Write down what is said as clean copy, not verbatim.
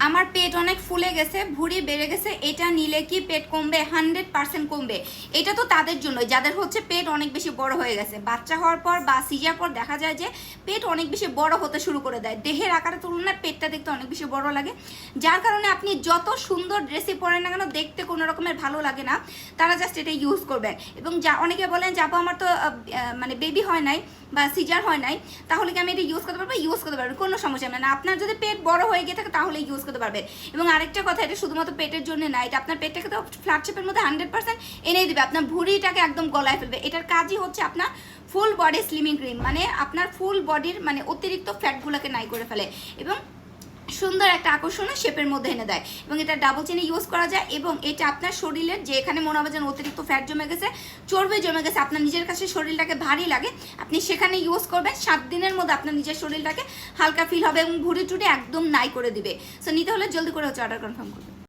আমার পেট অনেক ফুলে গেছে, ভুঁড়ি বেড়ে গেছে, এটা নিলে কি পেট কমবে? 100% কমবে। এটা তো তাদের জন্য যাদের হচ্ছে পেট অনেক বেশি বড় হয়ে গেছে। বাচ্চা হওয়ার পর বা সিজার পর দেখা যায় যে পেট অনেক বেশি বড় হতে শুরু করে দেয়, দেহের আকারের তুলনায় পেটটা দেখতে অনেক বেশি বড় লাগে, যার কারণে আপনি যত সুন্দর ড্রেসই পরেন না কেন দেখতে কোনো রকমের ভালো লাগে না। তারা জাস্ট এটা ইউজ করবেন। এবং যা অনেকে বলেন যে আপু আমার তো মানে বেবি হয় নাই বা সিজার হয় নাই, তাহলে কি আমি এটা ইউজ করতে পারবো? ইউজ করতে পারবেন, কোনো সমস্যা নেই। না, আপনার যদি পেট বড় হয়ে গিয়ে থাকে তাহলে ইউজ করতে পারবেন। এবং আরেকটা কথা, এটা শুধুমাত্র পেটের জন্য না, এটা আপনার পেটটাকে তো ফ্ল্যাট শেপের মধ্যে 100% এনেই দেবে, আপনার ভুঁড়িটাকে একদম গলায় ফেলবে। এটার কাজই হচ্ছে আপনার ফুল বডি স্লিমিং ক্রিম, মানে আপনার ফুল বডির মানে অতিরিক্ত ফ্যাটগুলোকে নাই করে ফেলে এবং সুন্দর একটা আকর্ষণীয় শেপের মধ্যে এনে দেয়। এবং এটা ডাবল চেনে ইউজ করা যায়। এবং এটা আপনার শরীরের যে এখানে মনে হবে যেন অতিরিক্ত ফ্যাট জমে গেছে, চর্বি জমে গেছে, আপনার নিজের কাছে শরীরটাকে ভারী লাগে, আপনি সেখানে ইউজ করবেন। 7 দিনের মধ্যে আপনার নিজের শরীরটাকে হালকা ফিল হবে এবং ভুঁড়ি টুড়ি একদম নাই করে দিবে। সো নিতে হলে জলদি করে হচ্ছে অর্ডার কনফার্ম করবেন।